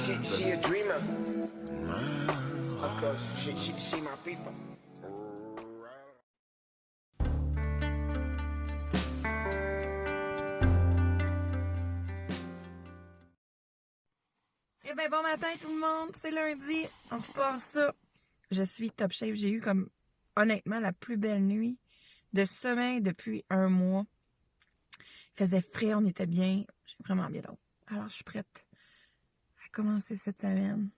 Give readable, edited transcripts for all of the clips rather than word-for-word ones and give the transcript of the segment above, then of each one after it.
She a dreamer. Of course, she my people. Eh ben bon matin tout le monde, c'est lundi, on repart ça. Je suis top shape, j'ai eu comme honnêtement la plus belle nuit de sommeil depuis un mois. Il faisait frais, on était bien, j'ai vraiment bien l'eau. Alors je suis prête à commencer cette semaine.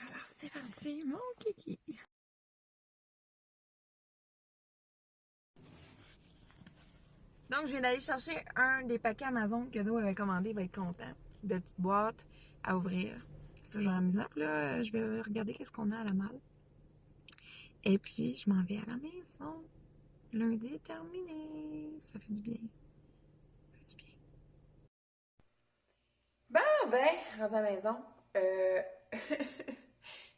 Alors c'est parti, mon kiki. Donc je viens d'aller chercher un des paquets Amazon que Noah avait commandé, il va être content. De petites boîtes à ouvrir. C'est toujours amusant. Là, je vais regarder qu'est-ce qu'on a à la malle. Et puis, je m'en vais à la maison. Lundi est terminé. Ça fait du bien. Ça fait du bien. Bon, ben, rendu à la maison.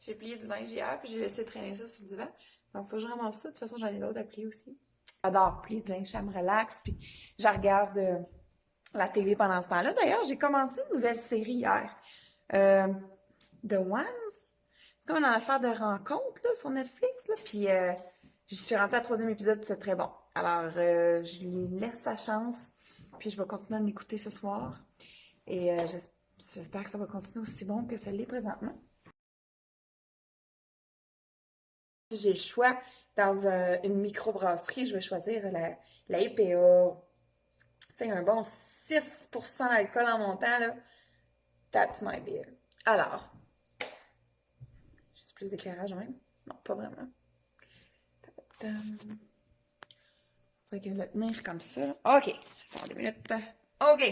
J'ai plié du linge hier, puis j'ai laissé traîner ça sur le divan. Donc, il faut que je ramasse ça. De toute façon, j'en ai d'autres à plier aussi. J'adore plier du linge, ça me relaxe. Puis, je regarde la télé pendant ce temps-là. D'ailleurs, j'ai commencé une nouvelle série hier. The Ones. C'est comme une affaire de rencontre là, sur Netflix. Là. Puis je suis rentrée à 3e épisode, c'est très bon. Alors, je lui laisse sa chance. Puis je vais continuer à l'écouter ce soir. Et j'espère que ça va continuer aussi bon que ça l'est présentement. Si j'ai le choix dans une microbrasserie, je vais choisir la IPA. Tu sais, un bon 6% d'alcool en montant, là. That's my beer. Alors, j'ai plus d'éclairage même? Non, pas vraiment. Je vais le tenir comme ça. OK. Attends 2 minutes. OK.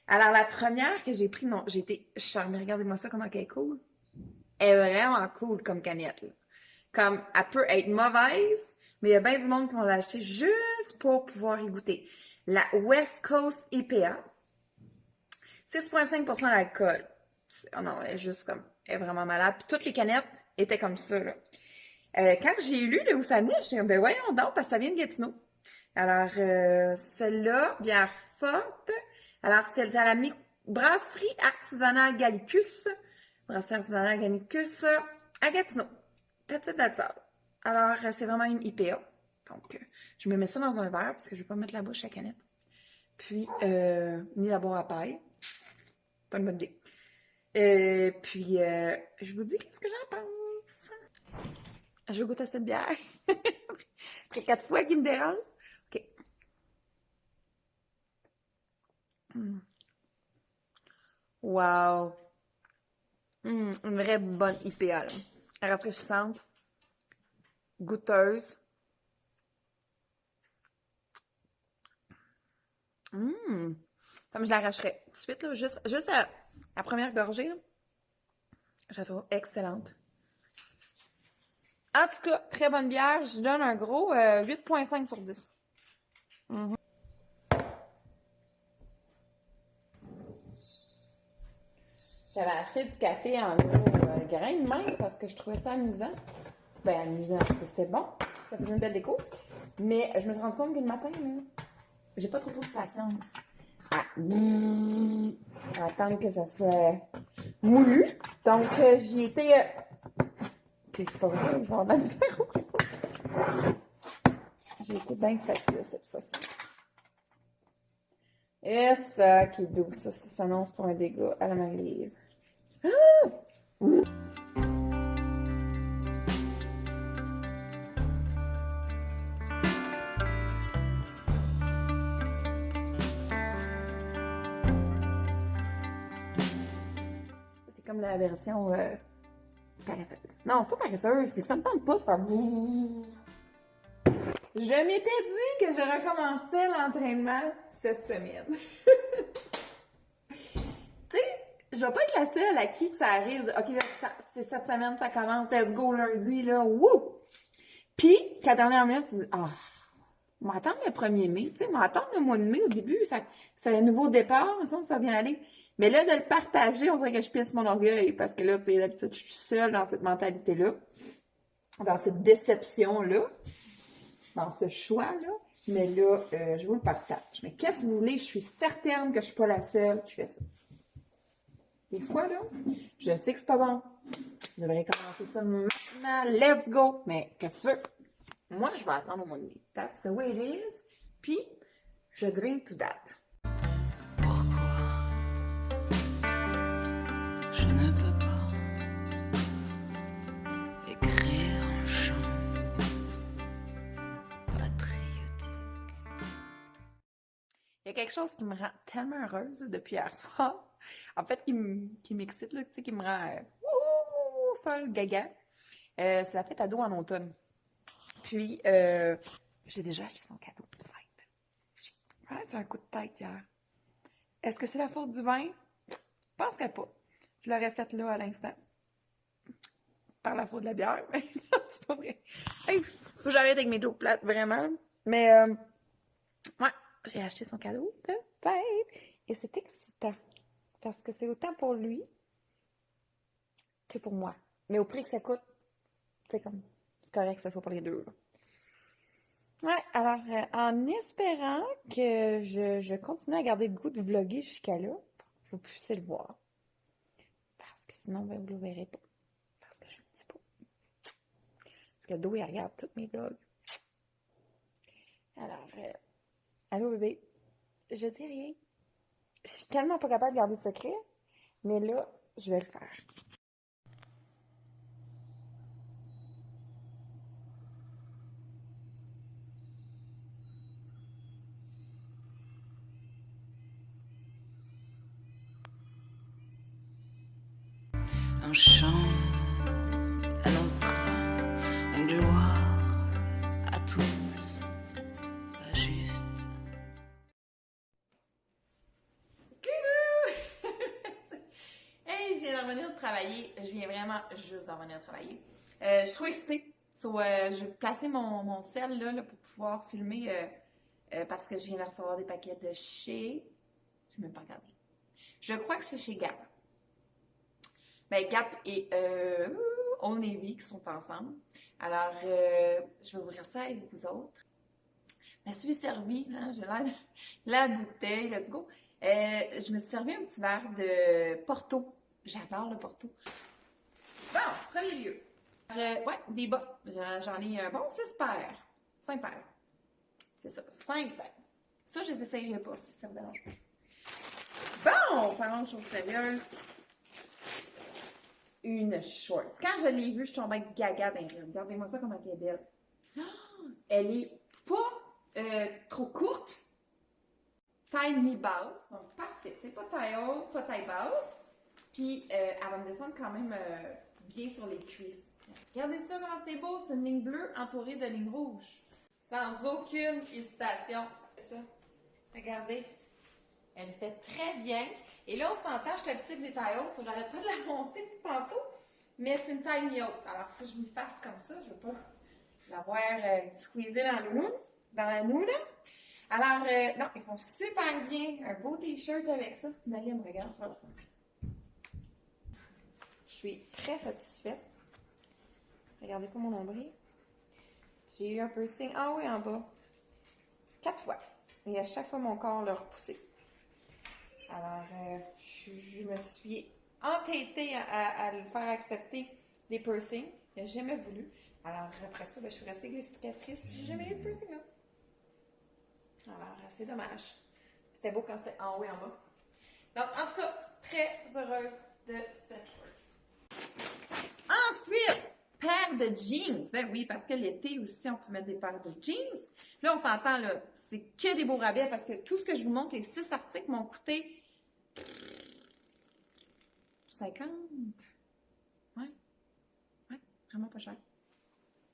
Alors, la première que j'ai pris, non, j'ai été charmée. Regardez-moi ça, comment elle est cool. Elle est vraiment cool comme canette, là. Comme, elle peut être mauvaise, mais il y a bien du monde qui vont l'acheter juste pour pouvoir y goûter. La West Coast IPA. 6,5% d'alcool. Oh non, elle est juste comme, elle est vraiment malade. Puis toutes les canettes étaient comme ça, là. Quand j'ai lu le où ça venait, je me suis dit, ben voyons donc, parce que ça vient de Gatineau. Alors, celle-là, bière forte. Alors, c'est à la brasserie artisanale Gallicus. Brasserie artisanale Gallicus à Gatineau. That's it, that's all. Alors, c'est vraiment une IPA. Donc, je me mets ça dans un verre parce que je ne vais pas mettre la bouche à la canette. Puis, ni la boire à paille. Pas une bonne idée. Puis, je vous dis qu'est-ce que j'en pense. Je vais goûter à cette bière. Après 4 fois qu'il me dérange. OK. Wow. Une vraie bonne IPA, là. Rafraîchissante. Goûteuse. Comme je l'arracherais tout de suite, là, juste à la première gorgée, là, je la trouve excellente. En tout cas, très bonne bière. Je donne un gros 8,5 sur 10. J'avais acheté du café en gros grain de même parce que je trouvais ça amusant. Ben, amusant parce que c'était bon. Ça faisait une belle déco. Mais je me suis rendu compte que le matin, là, j'ai pas trop de patience à attendre que ça soit moulu. Donc, j'y étais. C'est pas vrai, je vais avoir de la misère au ça. J'ai été bien facile cette fois-ci. Et ça qui est doux, ça s'annonce pour un dégât à la Marie-Lise. Ah! C'est comme la version paresseuse. Non, pas paresseuse, c'est que ça me tente pas de faire. Je m'étais dit que je recommençais l'entraînement cette semaine. Tu sais, je vais pas être la seule à qui que ça arrive. OK, là, c'est cette semaine, ça commence. Let's go lundi, là. Wouh! Puis, qu'à la dernière minute, tu dis, ah, on va attendre le 1er mai. Tu sais, on va attendre le mois de mai. Au début, c'est un nouveau départ. Ça va bien aller. Mais là, de le partager, on dirait que je pisse mon orgueil. Parce que là, tu sais, d'habitude, je suis seule dans cette mentalité-là. Dans cette déception-là. Dans ce choix-là. Mais là, je vous le partage. Mais qu'est-ce que vous voulez? Je suis certaine que je suis pas la seule qui fait ça. Des fois, là, je sais que c'est pas bon. Je devrais commencer ça maintenant. Let's go! Mais qu'est-ce que tu veux? Moi, je vais attendre au mois de mai. That's the way it is. Puis, je drink to that. Pourquoi je ne peux pas écrire un chant patriotique? Il y a quelque chose qui me rend tellement heureuse là, depuis hier soir. En fait, qui m'excite, là, tu sais, qui me rend folle gaga. C'est la fête ado en automne. Puis, j'ai déjà acheté son cadeau de fête. Ouais, c'est un coup de tête hier. Est-ce que c'est la faute du vin? Je penserais pas. Je l'aurais faite là à l'instant. Par la faute de la bière. Mais non, c'est pas vrai. Hey, faut que j'arrête avec mes dos plates, vraiment. Mais, ouais, j'ai acheté son cadeau de fête. Et c'est excitant. Parce que c'est autant pour lui que pour moi. Mais au prix que ça coûte, c'est correct que ça soit pour les deux. Là. Ouais, alors, en espérant que je continue à garder le goût de vlogger jusqu'à là, pour que vous puissiez le voir. Parce que sinon, ben, vous ne le verrez pas. Parce que je ne dis pas. Parce que Do, il regarde tous mes vlogs. Alors, allô bébé, je dis rien. Je suis tellement pas capable de garder le secret, mais là, je vais le faire. Un chant à notre une gloire à tous, pas juste. Hey, je viens de revenir de travailler. Je viens vraiment juste de revenir de travailler. Je suis trop excitée. Je vais placer mon sel là, pour pouvoir filmer parce que je viens de recevoir des paquets de chez... Je ne vais même pas regarder. Je crois que c'est chez Gap. Ben, Gap et Old Navy qui sont ensemble. Alors, je vais ouvrir ça avec vous autres. Je me suis servi, hein, j'ai la bouteille, let's go. Je me suis servi un petit verre de Porto. J'adore le Porto. Bon, premier lieu. Ouais, des bas. J'en ai un bon 6 paires. 5 paires. C'est ça, 5 paires. Ça, je les essayerai pas si ça me dérange pas. Bon, parlons de choses sérieuses. Une short. Quand je l'ai vue, je tombais gaga ben rire. Regardez-moi ça comme elle est belle. Oh, elle est pas trop courte. Taille mi-basse. Donc, parfait. C'est pas taille haute, pas taille basse. Puis, elle va me descendre quand même bien sur les cuisses. Regardez ça, comment c'est beau. C'est une ligne bleue entourée de lignes rouges. Sans aucune hésitation. Ça. Regardez. Elle fait très bien. Et là, on s'entend, je suis habituée des tailles hautes. J'arrête pas de la monter depuis tantôt. Mais c'est une taille mi-haute. Alors, il faut que je m'y fasse comme ça. Je veux pas l'avoir squeezée dans la noue, là. Alors, non, ils font super bien. Un beau t-shirt avec ça. Marie, me regarde. Voilà. Je suis très satisfaite. Regardez pas mon nombril. J'ai eu un piercing en haut et en bas. 4 fois. Et à chaque fois, mon corps l'a repoussé. Alors, je me suis entêtée à le faire accepter des piercings. Il n'a jamais voulu. Alors, après ça, ben, je suis restée avec les cicatrices. Puis, j'ai jamais eu de piercing là. Alors, c'est dommage. C'était beau quand c'était en haut et en bas. Donc, en tout cas, très heureuse de cette chose. Ensuite, paire de jeans. Ben oui, parce que l'été aussi, on peut mettre des paires de jeans. Là, on s'entend, là, c'est que des beaux rabais parce que tout ce que je vous montre, les 6 articles m'ont coûté 50. Ouais. Ouais, vraiment pas cher.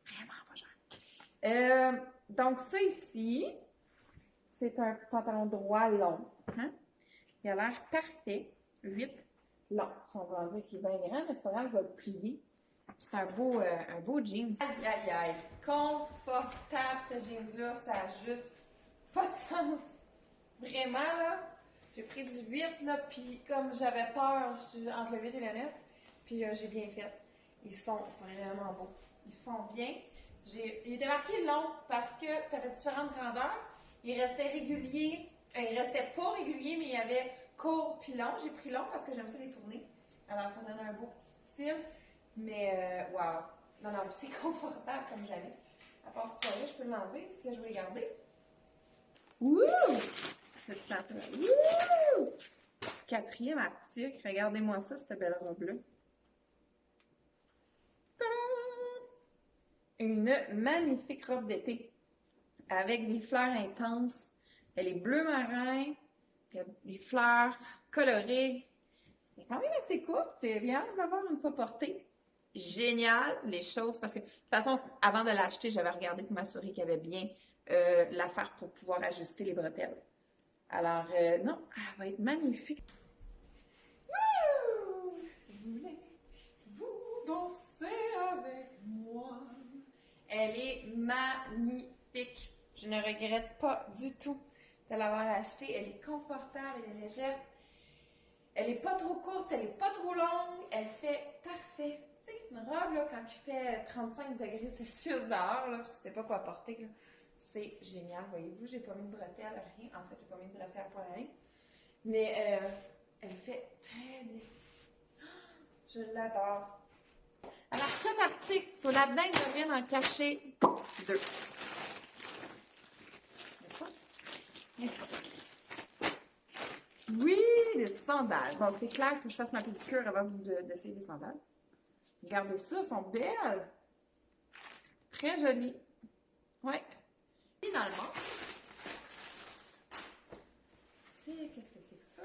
Vraiment pas cher. Donc, ça ici, c'est un pantalon droit long. Hein? Il a l'air parfait. 8 long. On va dire qu'il est bien grand, mais c'est pas grave, je vais le plier. C'est un beau jeans. Aïe, aïe, aïe. Confortable, ce jeans-là. Ça a juste pas de sens. Vraiment, là. J'ai pris du 8, là, puis comme j'avais peur, entre le 8 et le 9, puis j'ai bien fait. Ils sont vraiment beaux. Ils font bien. Il était marqué long parce que tu avais différentes grandeurs. Il restait régulier. Il restait pas régulier, mais il y avait court puis long. J'ai pris long parce que j'aime ça les tourner. Alors, ça donne un beau petit style. Mais, wow! Non, non, c'est confortable comme jamais. À part ce toit-là, je peux l'enlever. Est-ce que je vais garder? Wouh! Wouh! Quatrième article. Regardez-moi ça, cette belle robe-là. Une magnifique robe d'été avec des fleurs intenses. Elle est bleu marin. Il y a des fleurs colorées. Elle est quand même assez courte. C'est bien de l'avoir une fois portée. Génial, les choses. Parce que, de toute façon, avant de l'acheter, j'avais regardé pour m'assurer qu'il y avait bien l'affaire pour pouvoir ajuster les bretelles. Alors, non, elle va être magnifique. Wouh! Voulez-vous danser avec moi? Elle est magnifique. Je ne regrette pas du tout de l'avoir achetée. Elle est confortable, elle est légère. Elle n'est pas trop courte, elle n'est pas trop longue. Elle fait parfait. Tu sais, une robe, là, quand il fait 35 degrés Celsius dehors, là, parce que tu sais pas quoi porter, là, c'est génial. Voyez-vous, j'ai pas mis de bretelles, rien. En fait, j'ai pas mis de brassière pour aller. Mais elle fait très bien. Je l'adore. Alors, cet article, sur là-dedans, je viens d'en cacher 2. N'est-ce pas? Oui, les sandales. Bon, c'est clair, il faut que je fasse ma pédicure avant d'essayer les sandales. Regardez ça, elles sont belles. Très jolies. Ouais. Finalement, qu'est-ce que c'est que ça?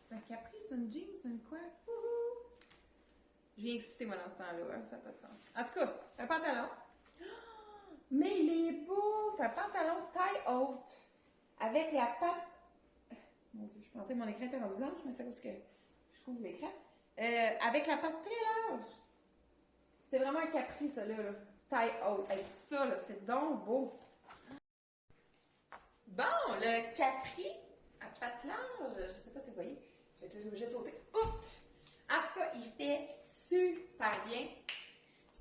C'est un caprice, c'est une jeans, c'est une quoi? Je viens exciter moi dans ce temps-là, hein, ça n'a pas de sens. En tout cas, un pantalon. Oh, mais il est beau! C'est un pantalon taille haute. Avec la patte. Mon Dieu, je pensais que mon écran était rendu blanche, mais c'est parce que je couvre l'écran. Avec la patte très large. C'est vraiment un capri, ça là. Taille haute. Hey, ça, là, c'est donc beau. Bon, le capri à patte large, je sais pas si vous voyez. Je vais être obligée de sauter. Oups! En tout cas, il fait super bien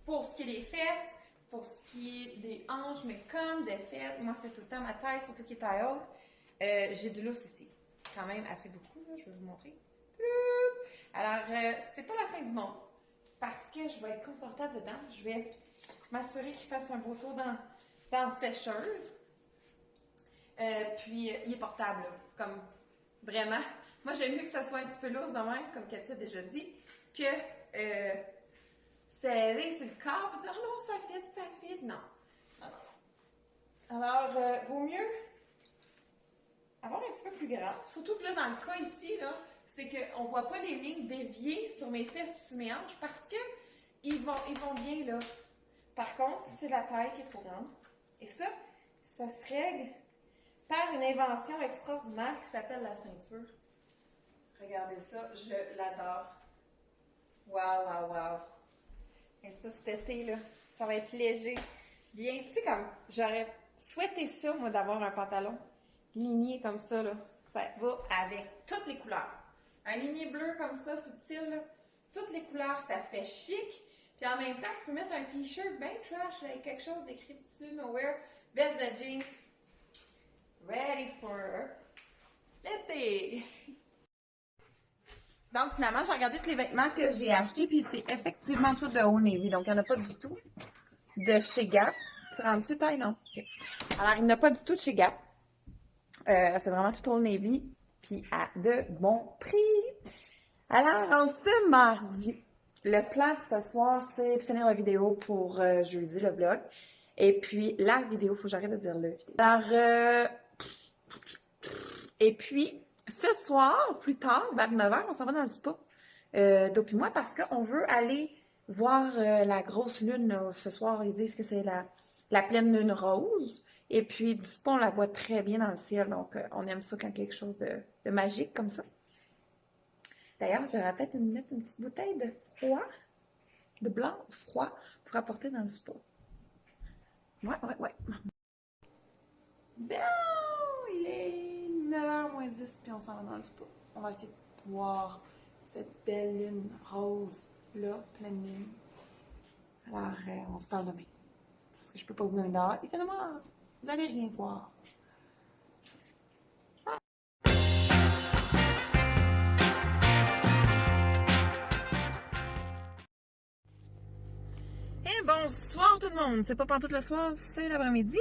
pour ce qui est des fesses, pour ce qui est des hanches, mais comme des fesses. Moi, c'est tout le temps ma taille, surtout qui est taille haute. J'ai du lousse ici. Quand même assez beaucoup, là, je vais vous montrer. Alors, c'est pas la fin du monde. Parce que je vais être confortable dedans. Je vais m'assurer qu'il fasse un beau tour dans la sécheuse. Puis, il est portable, là, comme vraiment. Moi, j'aime mieux que ça soit un petit peu lourd de même, comme Cathy a déjà dit, que serré sur le corps et dire « Oh non, ça fit ». Non. Alors, vaut mieux avoir un petit peu plus grand. Surtout que là, dans le cas ici, là, c'est qu'on ne voit pas les lignes déviées sur mes fesses et sur mes hanches parce que ils vont bien là. Par contre, c'est la taille qui est trop grande. Et ça se règle par une invention extraordinaire qui s'appelle la ceinture. Regardez ça, je l'adore. Waouh, waouh, waouh. Et ça, cet été, là, ça va être léger. Bien, tu sais, comme, j'aurais souhaité ça, moi, d'avoir un pantalon ligné comme ça, là. Ça va avec toutes les couleurs. Un ligné bleu comme ça, subtil, là. Toutes les couleurs, ça fait chic. Puis en même temps, tu peux mettre un t-shirt bien trash, là, avec quelque chose d'écrit dessus, nowhere, veste de jeans. Ready for l'été. Donc, finalement, j'ai regardé tous les vêtements que j'ai achetés, puis c'est effectivement tout de Old Navy. Donc, il n'y en a pas du tout de chez Gap. Tu rentres dessus, taille? Non. Okay. Alors, il n'y en a pas du tout de chez Gap. C'est vraiment tout Old Navy, puis à de bons prix. Alors, en ce mardi, le plan de ce soir, c'est de finir la vidéo pour jeudi, le vlog. Et puis, la vidéo, il faut que j'arrête de dire le vidéo. Alors, et puis, ce soir, plus tard, vers 9h, on s'en va dans le spa, Dope et moi, parce qu'on veut aller voir la grosse lune. Là. Ce soir, ils disent que c'est la pleine lune rose. Et puis, du spa, on la voit très bien dans le ciel. Donc, on aime ça quand quelque chose de magique comme ça. D'ailleurs, j'aurais peut-être mettre une petite bouteille de froid, de blanc froid, pour apporter dans le spa. Ouais. Bon, il est 9h moins 10, puis on s'en va dans le spa. On va essayer de voir cette belle lune rose, là, pleine lune. Alors, on se parle demain. Parce que je peux pas vous amener dehors. Il fait noir. Vous allez rien voir. Et bonsoir tout le monde! C'est pas pantoute le soir, c'est l'après-midi.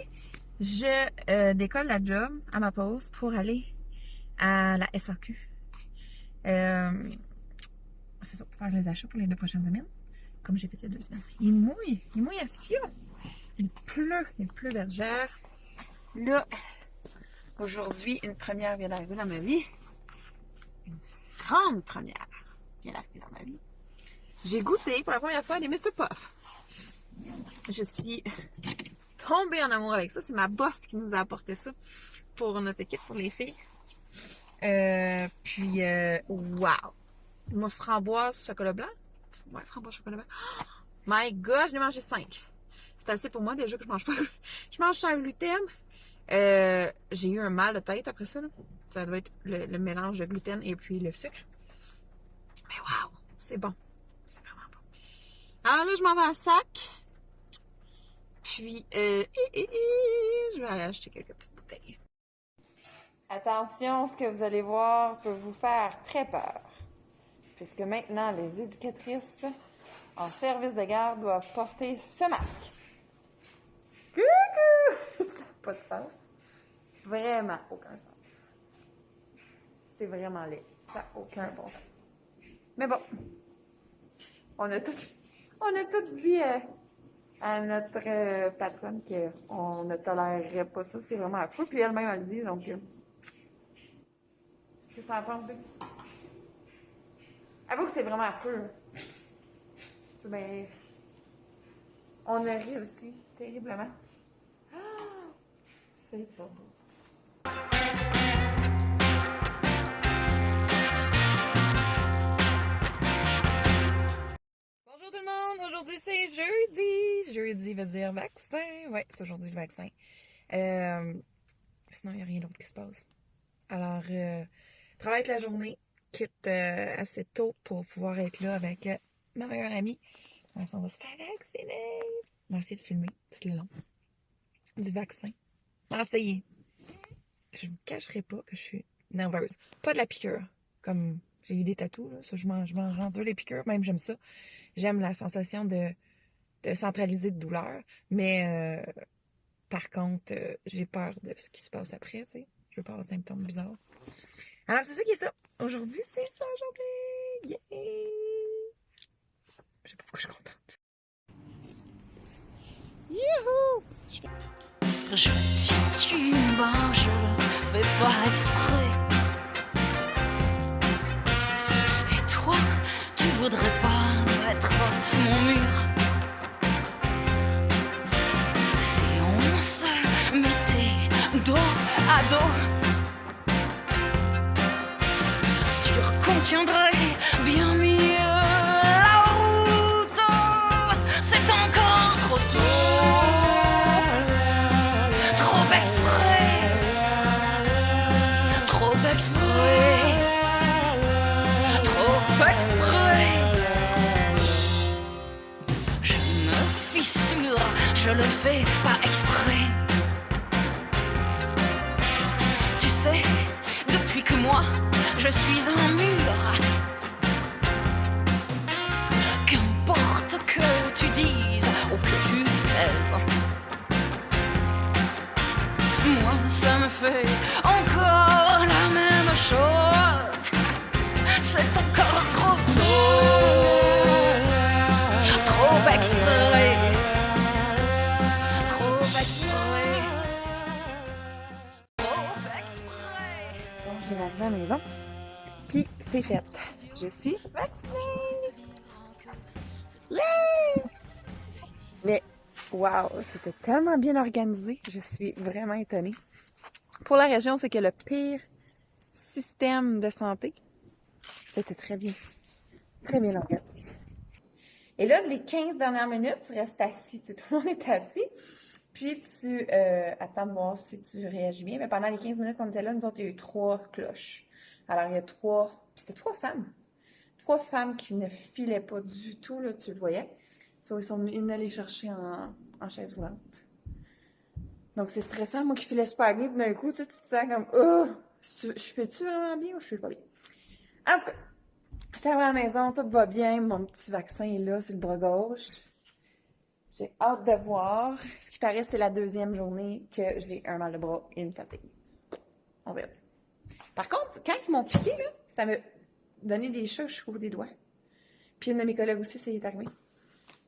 Je décolle la job à ma pause pour aller à la SAQ. C'est ça, pour faire les achats pour les 2 prochaines semaines. Comme j'ai fait il y a 2 semaines. Il mouille assis là. Il pleut bergère. Là, aujourd'hui, une première vient d'arriver dans ma vie. Une grande première vient d'arriver dans ma vie. J'ai goûté pour la première fois les Mr. Puff. Je suis tombée en amour avec ça. C'est ma boss qui nous a apporté ça pour notre équipe, pour les filles. Wow! C'est moi framboise, chocolat blanc. Ouais, framboise, chocolat blanc. Oh my god, je l'ai mangé 5. C'est assez pour moi déjà que je mange pas. Je mange sans gluten. J'ai eu un mal de tête après ça. Là. Ça doit être le mélange de gluten et puis le sucre. Mais wow! C'est bon. C'est vraiment bon. Alors là, je m'en vais à Sac. Puis, je vais aller acheter quelques petites bouteilles. Attention, ce que vous allez voir peut vous faire très peur. Puisque maintenant, les éducatrices en service de garde doivent porter ce masque. Coucou! Ça n'a pas de sens. Vraiment aucun sens. C'est vraiment laid. Ça n'a aucun bon sens. Mais bon, on a tout dit à notre patronne qu'on ne tolérerait pas ça. C'est vraiment affreux. Puis elle-même, elle le dit. Donc, qu'est-ce que ça en pense, Big? Avoue que c'est vraiment affreux. Mais on a réussi terriblement. Ah, c'est pas beau. Bonjour tout le monde! Aujourd'hui c'est jeudi. Jeudi veut dire vaccin. Ouais, c'est aujourd'hui le vaccin. Sinon, il n'y a rien d'autre qui se passe. Alors, travaille toute la journée. Quitte assez tôt pour pouvoir être là avec ma meilleure amie. On va se faire vacciner. On va essayer de filmer tout le long du vaccin. On va essayer. Je vous cacherai pas que je suis nerveuse. Pas de la piqûre. Comme j'ai eu des tatous, là. Ça, je mange endure les piqûres. Même j'aime ça. J'aime la sensation de centraliser de douleur. Mais par contre, j'ai peur de ce qui se passe après, tu sais. Je veux pas avoir de symptômes bizarres. Alors, c'est ça qui est ça. Aujourd'hui, c'est ça, aujourd'hui. Yeah! Je sais pas pourquoi je suis contente. Youhou! Je titube, je le fais pas exprès. Et toi, tu voudrais pas être mon mur? Si on se mettait dos à dos, sûr qu'on tiendrait bien mieux la route. C'est encore trop tôt, trop exprès, trop exprès, trop exprès. Je me fissure, je le fais pas exprès. Tu sais, depuis que moi je suis un mur. Qu'importe que tu dises ou que tu taises, moi ça me fait encore la même chose. C'est encore trop tôt, trop exprès, trop exprès, trop exprès. Bon, je vais arriver à la maison. Puis, c'est fait. Je suis vaccinée! Yeah! Mais, wow, c'était tellement bien organisé. Je suis vraiment étonnée. Pour la région, c'est que le pire système de santé, c'était très bien organisé. Et là, les 15 dernières minutes, tu restes assis. Tout le monde est assis. Puis, tu attends de voir si tu réagis bien. Mais pendant les 15 minutes qu'on était là, nous autres, il y a eu 3 cloches. Alors, il y a 3... C'était 3 femmes. 3 femmes qui ne filaient pas du tout, là, tu le voyais. So, ils sont venus les chercher en chaise roulante. Donc, c'est stressant. Moi qui filais super bien, puis d'un coup, tu te sens comme... Oh! Je fais-tu vraiment bien ou je fais pas bien? En tout cas, j'étais arrivée à la maison, tout va bien. Mon petit vaccin est là, c'est le bras gauche. J'ai hâte de voir. Ce qui paraît, c'est la deuxième journée que j'ai un mal de bras et une fatigue. On verra. Par contre, quand ils m'ont piqué, là, ça m'a donné des chats jusqu'au bout des doigts. Puis une de mes collègues aussi, ça y est arrivé.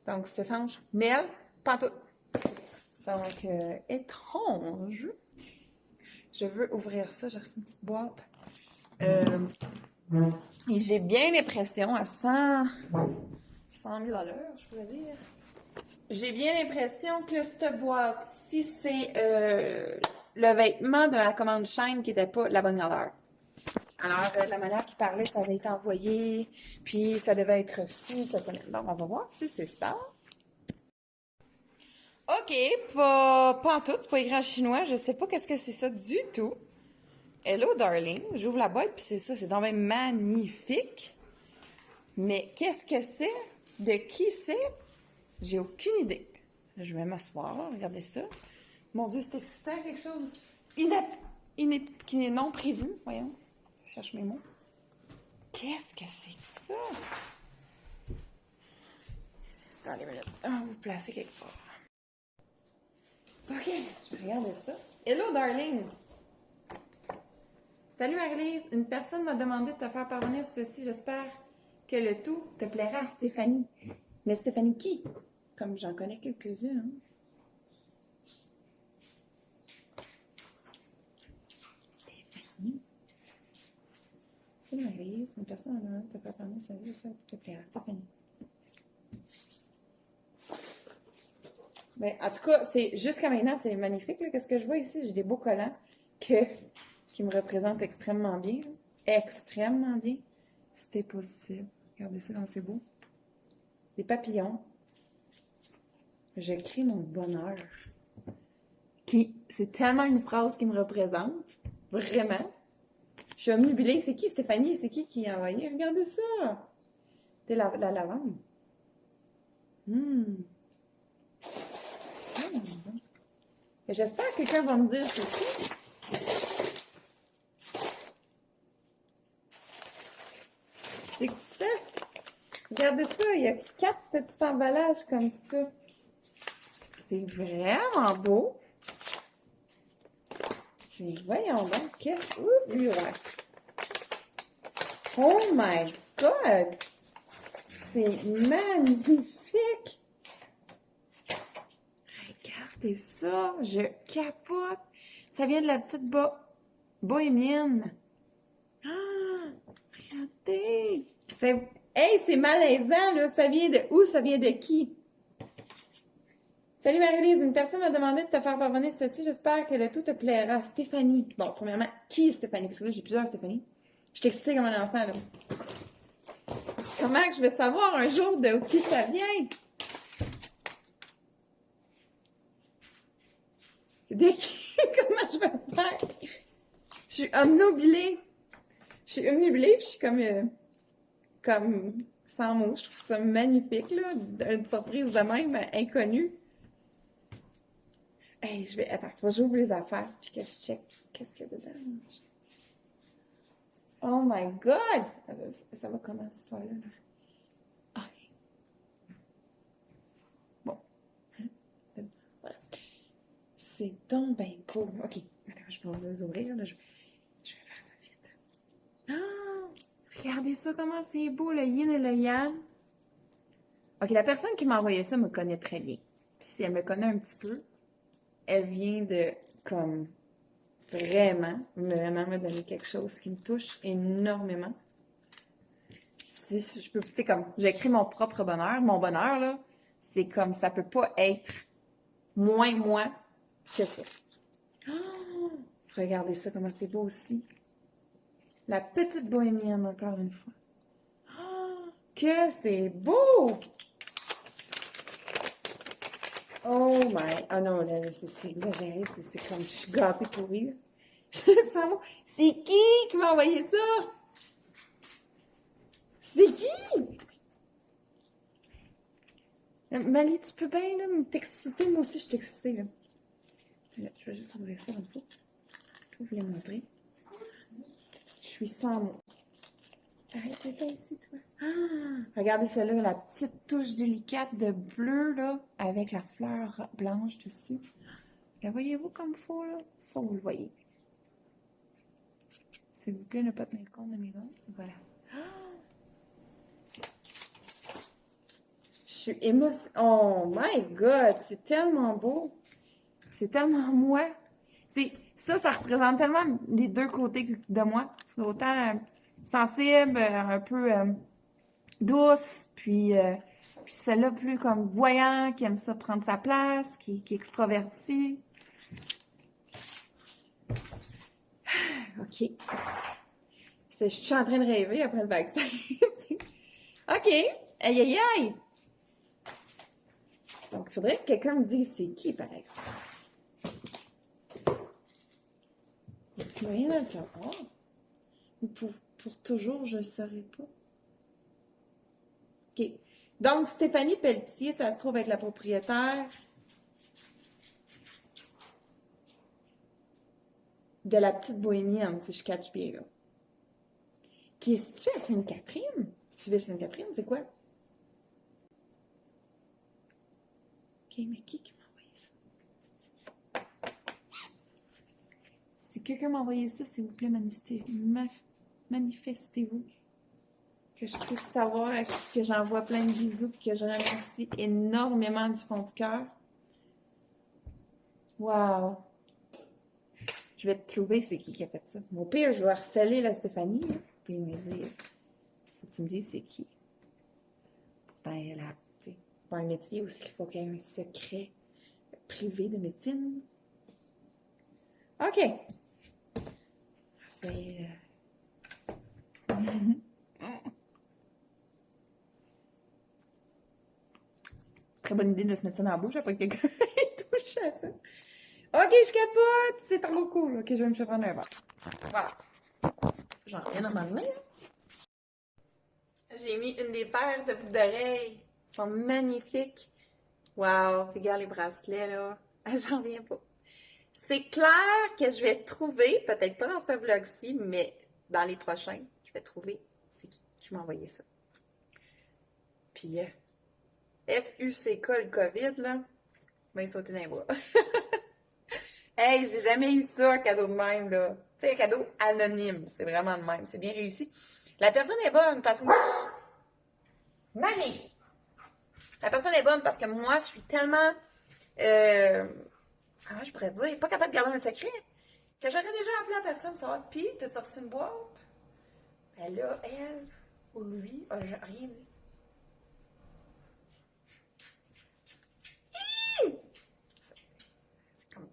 Donc, c'est étrange. Mais elle, pas en tout. Donc, étrange. Je veux ouvrir ça. J'ai reçu une petite boîte. Et j'ai bien l'impression, à 100 000 à l'heure, je pourrais dire. J'ai bien l'impression que cette boîte-ci, c'est le vêtement de la commande chaîne qui n'était pas la bonne grandeur. Alors, la manière qu'il parlait, ça avait été envoyé, puis ça devait être reçu cette semaine. Donc, on va voir si c'est ça. OK, pas en tout, c'est pas écrit en chinois, je sais pas qu'est-ce que c'est ça du tout. Hello, darling. J'ouvre la boîte, puis c'est ça, c'est vraiment magnifique. Mais qu'est-ce que c'est? De qui c'est? J'ai aucune idée. Je vais m'asseoir, regardez ça. Mon Dieu, c'est excitant, quelque chose qui est non prévu. Voyons, je cherche mes mots. Qu'est-ce que c'est que ça? Attendez une minute. On va vous placer quelque part. OK, je vais regarder ça. Hello, darling. Salut, Marie-Lise. Une personne m'a demandé de te faire parvenir ceci. J'espère que le tout te plaira à Stéphanie. Mais Stéphanie qui? Comme j'en connais quelques-unes. Hein? Stéphanie. Salut, Marie-Lise. Une personne m'a demandé de te faire parvenir ceci. J'espère que te plaira à Stéphanie. Ben, en tout cas, c'est jusqu'à maintenant, c'est magnifique. Qu'est-ce que je vois ici? J'ai des beaux collants qui me représentent extrêmement bien. Extrêmement bien. C'était positif. Regardez ça comme c'est beau. Des papillons. J'écris mon bonheur. C'est tellement une phrase qui me représente. Vraiment. Je suis omnibulée. C'est qui, Stéphanie? C'est qui a envoyé? Regardez ça. C'est la lavande. J'espère que quelqu'un va me dire c'est qui. C'est excitant. Regardez ça, il y a 4 petits emballages comme ça. C'est vraiment beau. Mais voyons donc, qu'est-ce que... Ouh, ouais. Oh my God! C'est magnifique! Regardez ça, je capote. Ça vient de la petite bohémienne. Ah, regardez. Hey, c'est malaisant, là. Ça vient de où? Ça vient de qui? Salut Marie-Lise, une personne m'a demandé de te faire parvenir ceci. J'espère que le tout te plaira. Stéphanie. Bon, premièrement, qui est Stéphanie? Parce que là, j'ai plusieurs Stéphanie. Je suis excitée comme un enfant, là. Comment que je vais savoir un jour de qui ça vient? De qui? Comment je vais faire? Je suis omnubilée. Je suis comme sans mots. Je trouve ça magnifique, là. Une surprise de même, inconnue. Hey, attends, faut que j'ouvre les affaires puis que je check qu'est-ce qu'il y a dedans. Oh my God! Ça va comment, cette histoire-là? OK. Bon. Voilà. C'est donc bien cool. OK. Attends, je vais les ouvrir, là. Je vais faire ça vite. Ah! Regardez ça, comment c'est beau, le yin et le yang. OK, la personne qui m'a envoyé ça me connaît très bien. Puis si elle me connaît un petit peu, elle vient de, comme, vraiment me donner quelque chose qui me touche énormément. Si je peux, c'est comme, j'écris mon propre bonheur. Mon bonheur, là, c'est comme, ça peut pas être moins moi que ça. Oh, regardez ça, comment c'est beau aussi. La petite bohémienne, encore une fois. Oh, que c'est beau! Oh my... Oh non, là, c'est exagéré. C'est comme... Je suis gâtée pour rire. Je sens... C'est qui m'a envoyé ça? C'est qui? Mali, tu peux bien, là, t'exciter? Moi aussi, je suis excitée, là. Je vais juste ouvrir ça une fois. Je vais vous les montrer. Je suis sans mots. Arrête, c'est pas ici, toi. Ah, regardez celle-là, la petite touche délicate de bleu, là, avec la fleur blanche dessus. La voyez-vous comme faut, là? Faut que vous le voyez. S'il vous plaît, ne pas tenir compte de mes ongles. Voilà. Je suis émotionnée. Oh my God, c'est tellement beau. C'est tellement moi. Ça représente tellement les deux côtés de moi. C'est autant sensible, un peu douce, puis celle-là plus comme voyant, qui aime ça prendre sa place, qui est extraverti. OK. Je suis en train de rêver après le vaccin. OK. Aïe, aïe, aïe. Donc, il faudrait que quelqu'un me dise c'est qui, par exemple. Y a-t-il moyen de le savoir? Ou pour toujours, je ne le saurais pas. OK. Donc, Stéphanie Pelletier, ça se trouve être la propriétaire de la petite bohémienne, si je catch bien, là. Qui est située à Sainte-Catherine. Tu veux Sainte-Catherine, c'est quoi? OK, mais qui m'a envoyé ça? Si quelqu'un m'a envoyé ça, s'il vous plaît, manifestez-vous. Que je puisse savoir que j'envoie plein de bisous et que je remercie énormément du fond du cœur. Wow! Je vais te trouver c'est qui a fait ça. Au pire, je vais harceler la Stéphanie, là, puis me dire, faut que tu me dises c'est qui. Pourtant, elle a, c'est pas un métier où il faut qu'il y ait un secret privé de médecine. OK. C'est... Très bonne idée de se mettre ça dans la bouche après que quelqu'un touche à ça. OK, je capote! C'est trop cool. OK, je vais me faire prendre un verre. Voilà. J'en reviens à m'amener. J'ai mis une des paires de boucles d'oreilles. Ils sont magnifiques. Wow! Regarde les bracelets, là. J'en reviens pas. C'est clair que je vais trouver, peut-être pas dans ce vlog-ci, mais dans les prochains, je vais trouver c'est qui m'a envoyé ça. Puis, FUCK, le COVID, là, m'a sauté dans les bras. Hey, j'ai jamais eu ça, un cadeau de même, là. Tu sais, un cadeau anonyme, c'est vraiment de même, c'est bien réussi. La personne est bonne parce que moi, Marie! La personne est bonne parce que moi, je suis tellement, comment je pourrais dire, pas capable de garder un secret, que j'aurais déjà appelé la personne pour savoir, puis, t'as-tu reçu une boîte? Ben là, elle, ou lui, a rien dit.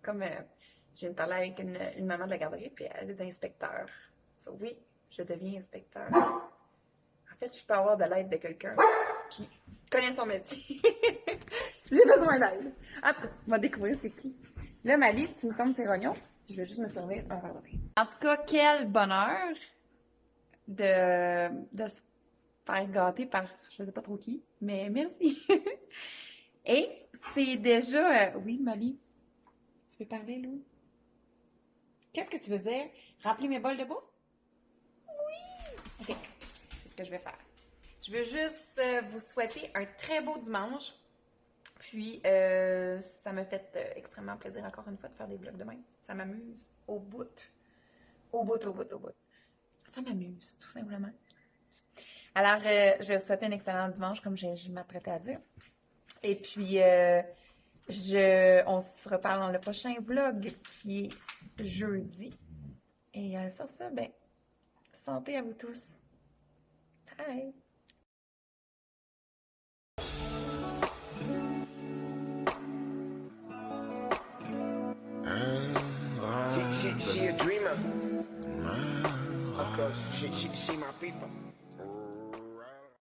Comme je viens de parler avec une maman de la garderie, puis elle est inspecteur. So, oui, je deviens inspecteur. En fait, je peux avoir de l'aide de quelqu'un qui connaît son métier. J'ai besoin d'aide. En tout cas, on va découvrir c'est qui. Là, Mali, tu me tombes ces rognons. Je vais juste me servir un verre de vin. En tout cas, quel bonheur de se faire gâter par je sais pas trop qui, mais merci. Et c'est déjà... oui, Mali? Tu veux parler, Lou? Qu'est-ce que tu veux dire? Remplir mes bols de bouffe? Oui! OK. C'est ce que je vais faire. Je veux juste vous souhaiter un très beau dimanche. Puis, ça me fait extrêmement plaisir encore une fois de faire des vlogs de même. Ça m'amuse au bout. Au bout, au bout, au bout. Ça m'amuse, tout simplement. Alors, je vais vous souhaiter un excellent dimanche, comme je m'apprêtais à dire. Et puis... on se reparle dans le prochain vlog qui est jeudi. Et sur ça, ben, santé à vous tous. Bye! She a dreamer. Of course, she my people.